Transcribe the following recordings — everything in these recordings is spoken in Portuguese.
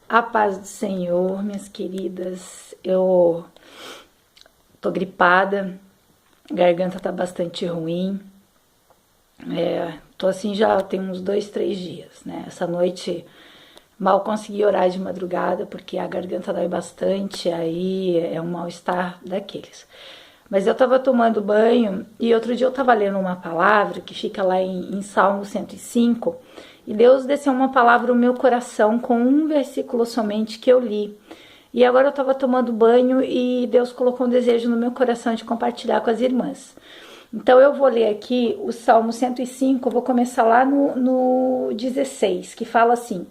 A paz do Senhor, minhas queridas. Eu tô gripada, a garganta tá bastante ruim. Tô assim já tem uns 2, 3 dias, né? Essa noite mal consegui orar de madrugada porque a garganta dói bastante, aí é um mal-estar daqueles. Mas eu tava tomando banho e outro dia eu tava lendo uma palavra que fica lá em Salmo 105 e Deus desceu uma palavra no meu coração com um versículo somente que eu li. E agora eu tava tomando banho e Deus colocou um desejo no meu coração de compartilhar com as irmãs. Então eu vou ler aqui o Salmo 105, eu vou começar lá no 16, que fala assim: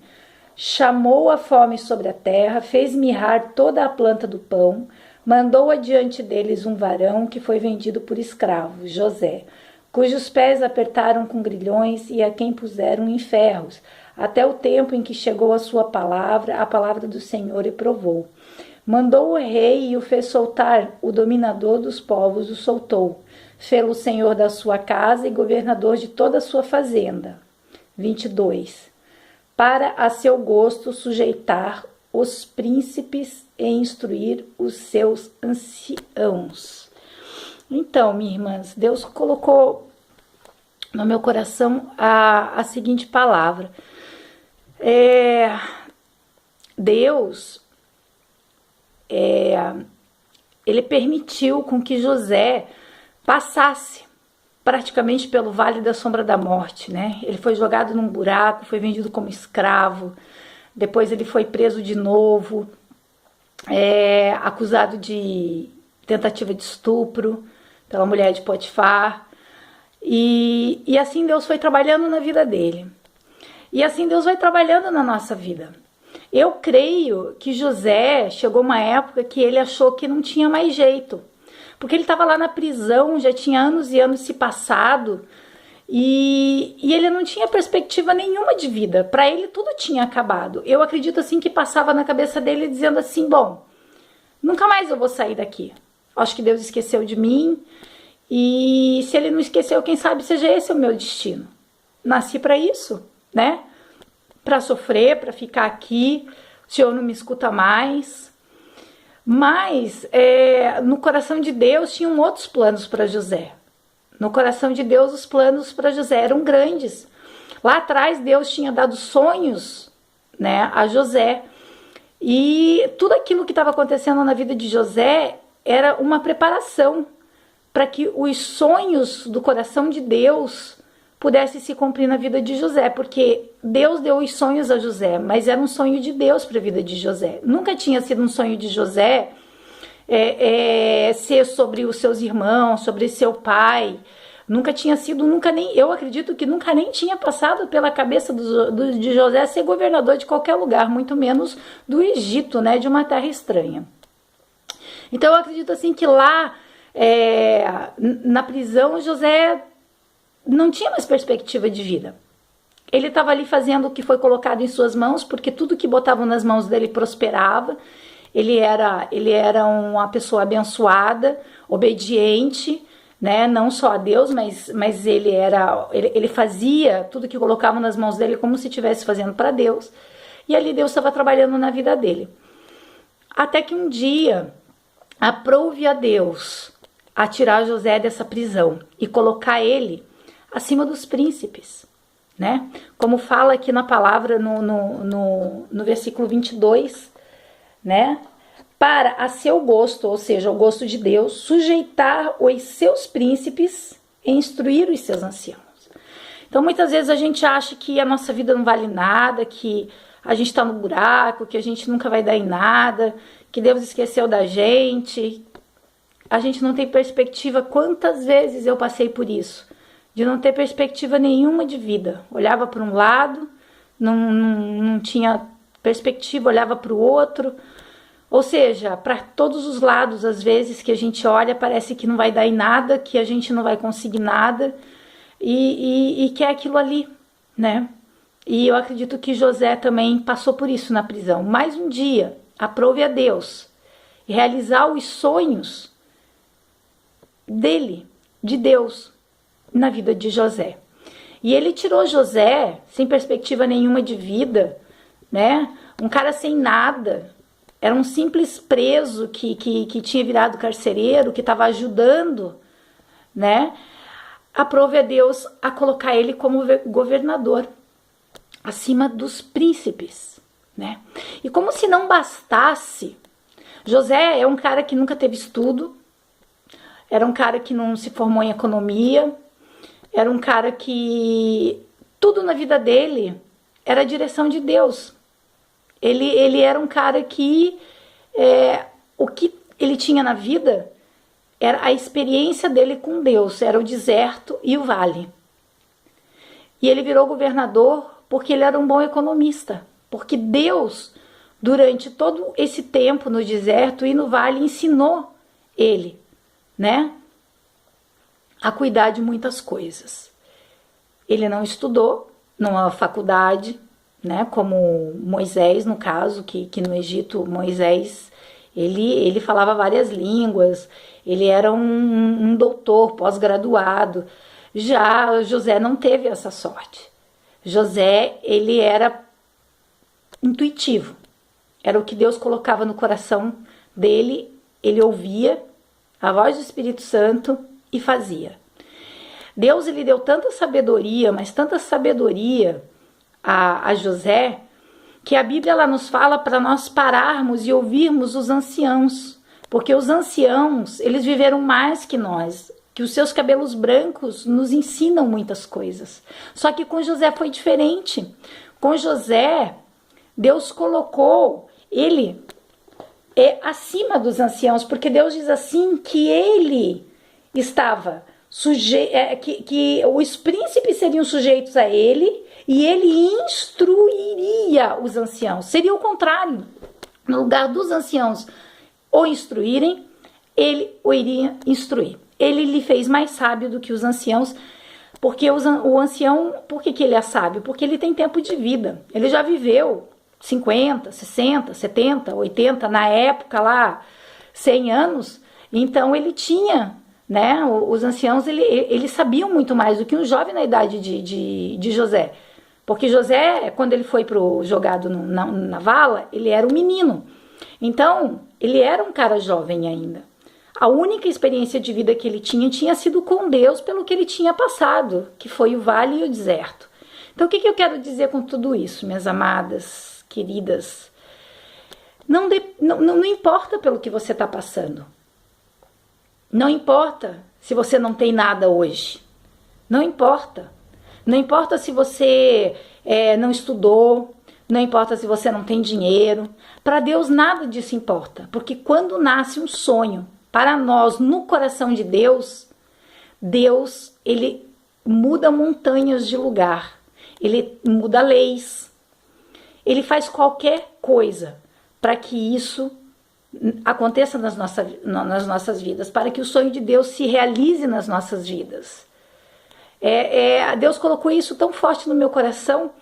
chamou a fome sobre a terra, fez mirrar toda a planta do pão, mandou adiante deles um varão que foi vendido por escravos, José, cujos pés apertaram com grilhões e a quem puseram em ferros, até o tempo em que chegou a palavra do Senhor, e provou. Mandou o rei e o fez soltar, o dominador dos povos o soltou. Fê-lo senhor da sua casa e governador de toda a sua fazenda. 22. Para a seu gosto sujeitar os príncipes e instruir os seus anciãos. Então, minhas irmãs, Deus colocou no meu coração a seguinte palavra. Deus, ele permitiu com que José passasse praticamente pelo vale da sombra da morte, né? Ele foi jogado num buraco, foi vendido como escravo, depois ele foi preso de novo, acusado de tentativa de estupro pela mulher de Potifar, e assim Deus foi trabalhando na vida dele, e assim Deus vai trabalhando na nossa vida. Eu creio que José chegou uma época que ele achou que não tinha mais jeito, porque ele estava lá na prisão, já tinha anos e anos se passado, e ele não tinha perspectiva nenhuma de vida. Para ele tudo tinha acabado. Eu acredito assim que passava na cabeça dele dizendo assim: bom, nunca mais eu vou sair daqui. Acho que Deus esqueceu de mim, e se ele não esqueceu, quem sabe seja esse o meu destino. Nasci para isso, né? Para sofrer, para ficar aqui. O Senhor não me escuta mais. Mas no coração de Deus tinham outros planos para José. No coração de Deus os planos para José eram grandes. Lá atrás Deus tinha dado sonhos, né, a José. E tudo aquilo que estava acontecendo na vida de José era uma preparação para que os sonhos do coração de Deus pudessem se cumprir na vida de José, porque Deus deu os sonhos a José, mas era um sonho de Deus para a vida de José. Nunca tinha sido um sonho de José ser sobre os seus irmãos, sobre seu pai. Nunca tinha sido, eu acredito que nunca nem tinha passado pela cabeça de José ser governador de qualquer lugar, muito menos do Egito, né, de uma terra estranha. Então eu acredito assim que lá na prisão José não tinha mais perspectiva de vida. Ele estava ali fazendo o que foi colocado em suas mãos, porque tudo que botavam nas mãos dele prosperava. Ele era uma pessoa abençoada, obediente, né? Não só a Deus, mas ele fazia tudo que colocavam nas mãos dele como se estivesse fazendo para Deus. E ali Deus estava trabalhando na vida dele. Até que um dia aprouve a Deus a tirar José dessa prisão e colocar ele acima dos príncipes, né? Como fala aqui na palavra no versículo 22, né? Para a seu gosto, ou seja, o gosto de Deus, sujeitar os seus príncipes e instruir os seus anciãos. Então muitas vezes a gente acha que a nossa vida não vale nada, que a gente está no buraco, que a gente nunca vai dar em nada, que Deus esqueceu da gente. A gente não tem perspectiva. Quantas vezes eu passei por isso? De não ter perspectiva nenhuma de vida. Olhava para um lado, não tinha perspectiva, olhava para o outro. Ou seja, para todos os lados, às vezes que a gente olha, parece que não vai dar em nada, que a gente não vai conseguir nada, e que é aquilo ali, né? E eu acredito que José também passou por isso na prisão. Mais um dia, aprove a Deus e realizar os sonhos dele, de Deus, na vida de José. E ele tirou José sem perspectiva nenhuma de vida, né? um cara sem nada, era um simples preso que tinha virado carcereiro, que estava ajudando, né? Aprove a Deus a colocar ele como governador, acima dos príncipes, né? E como se não bastasse, José é um cara que nunca teve estudo, era um cara que não se formou em economia, era um cara que tudo na vida dele era a direção de Deus. Ele era um cara que o que ele tinha na vida era a experiência dele com Deus, era o deserto e o vale. E ele virou governador porque ele era um bom economista, porque Deus, durante todo esse tempo no deserto e no vale, ensinou ele, né, a cuidar de muitas coisas. Ele não estudou numa faculdade, né, como Moisés, no caso, que no Egito, Moisés, ele falava várias línguas, ele era um doutor, pós-graduado. Já José não teve essa sorte. José, ele era intuitivo, era o que Deus colocava no coração dele, ele ouvia a voz do Espírito Santo e fazia. Deus, ele deu tanta sabedoria, mas tanta sabedoria a José, que a Bíblia ela nos fala para nós pararmos e ouvirmos os anciãos, porque os anciãos, eles viveram mais que nós, que os seus cabelos brancos nos ensinam muitas coisas. Só que com José foi diferente. Com José, Deus colocou ele acima dos anciãos, porque Deus diz assim que ele estava que os príncipes seriam sujeitos a ele e ele instruiria os anciãos. Seria o contrário. No lugar dos anciãos o instruírem, ele o iria instruir. Ele lhe fez mais sábio do que os anciãos, porque o ancião, por que ele é sábio? Porque ele tem tempo de vida. Ele já viveu 50, 60, 70, 80, na época lá, 100 anos. Então ele tinha, né? Os anciãos, eles sabiam muito mais do que um jovem na idade de José. Porque José, quando ele foi jogado na vala, ele era um menino. Então, ele era um cara jovem ainda. A única experiência de vida que ele tinha sido com Deus pelo que ele tinha passado, que foi o vale e o deserto. Então, o que eu quero dizer com tudo isso, minhas amadas, queridas? Não importa pelo que você está passando. Não importa se você não tem nada hoje. Não importa. Não importa se você não estudou. Não importa se você não tem dinheiro. Para Deus nada disso importa. Porque quando nasce um sonho para nós no coração de Deus, Deus, ele muda montanhas de lugar. Ele muda leis. Ele faz qualquer coisa para que isso aconteça nas nossas vidas, para que o sonho de Deus se realize nas nossas vidas. Deus colocou isso tão forte no meu coração,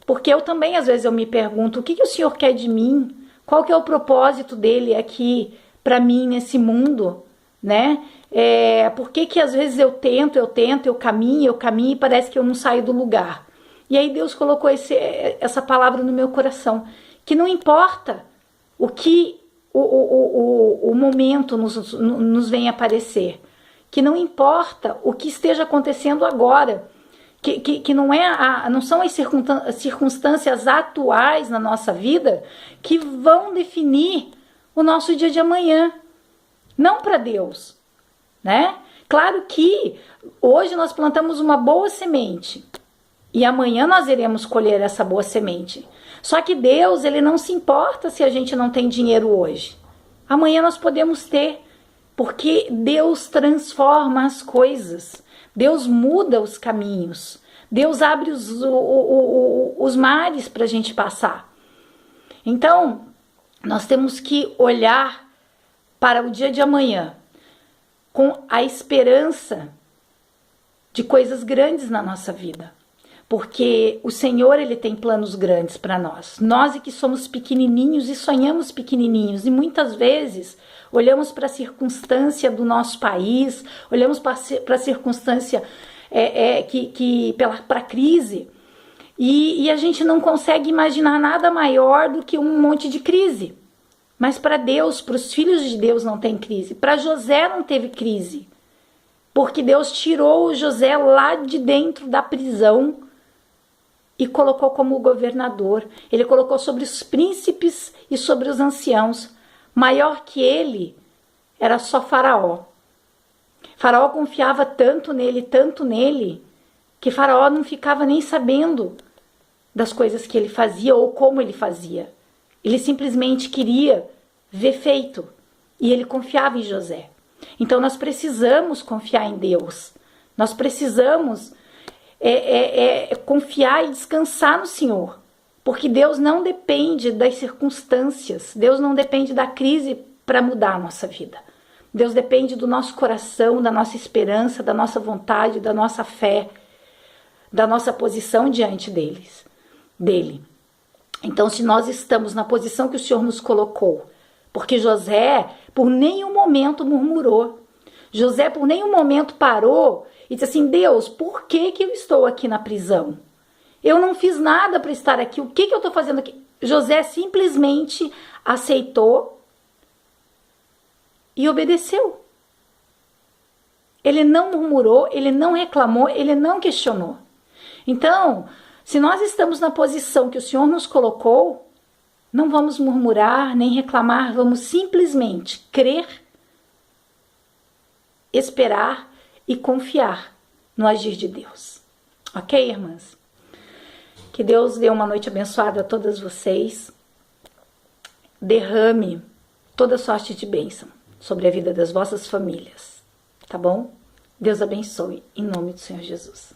porque eu também, às vezes, eu me pergunto, o que o Senhor quer de mim? Qual que é o propósito dele aqui para mim nesse mundo, né? Por que às vezes eu tento, eu caminho e parece que eu não saio do lugar? E aí Deus colocou essa palavra no meu coração, que não importa o que o momento nos vem aparecer, que não importa o que esteja acontecendo agora, que não são as circunstâncias atuais na nossa vida que vão definir o nosso dia de amanhã, não para Deus, né? Claro que hoje nós plantamos uma boa semente e amanhã nós iremos colher essa boa semente. Só que Deus, ele não se importa se a gente não tem dinheiro hoje. Amanhã nós podemos ter, porque Deus transforma as coisas. Deus muda os caminhos. Deus abre os mares para a gente passar. Então, nós temos que olhar para o dia de amanhã com a esperança de coisas grandes na nossa vida. Porque o Senhor, ele tem planos grandes para nós. Nós é que somos pequenininhos e sonhamos pequenininhos. E muitas vezes olhamos para a circunstância do nosso país, olhamos para a circunstância para a crise E a gente não consegue imaginar nada maior do que um monte de crise. Mas para Deus, para os filhos de Deus não tem crise. Para José não teve crise. Porque Deus tirou o José lá de dentro da prisão e colocou como governador. Ele colocou sobre os príncipes e sobre os anciãos. Maior que ele era só Faraó. Faraó confiava tanto nele, que Faraó não ficava nem sabendo das coisas que ele fazia ou como ele fazia. Ele simplesmente queria ver feito e ele confiava em José. Então nós precisamos confiar em Deus. Nós precisamos confiar e descansar no Senhor. Porque Deus não depende das circunstâncias. Deus não depende da crise para mudar a nossa vida. Deus depende do nosso coração, da nossa esperança, da nossa vontade, da nossa fé, da nossa posição diante dele. Então, se nós estamos na posição que o Senhor nos colocou, porque José por nenhum momento murmurou, José por nenhum momento parou e disse assim: Deus, por que eu estou aqui na prisão? Eu não fiz nada para estar aqui, o que eu estou fazendo aqui? José simplesmente aceitou e obedeceu. Ele não murmurou, ele não reclamou, ele não questionou. Então, se nós estamos na posição que o Senhor nos colocou, não vamos murmurar nem reclamar, vamos simplesmente crer, esperar e confiar no agir de Deus. Ok, irmãs? Que Deus dê uma noite abençoada a todas vocês. Derrame toda sorte de bênção sobre a vida das vossas famílias. Tá bom? Deus abençoe, em nome do Senhor Jesus.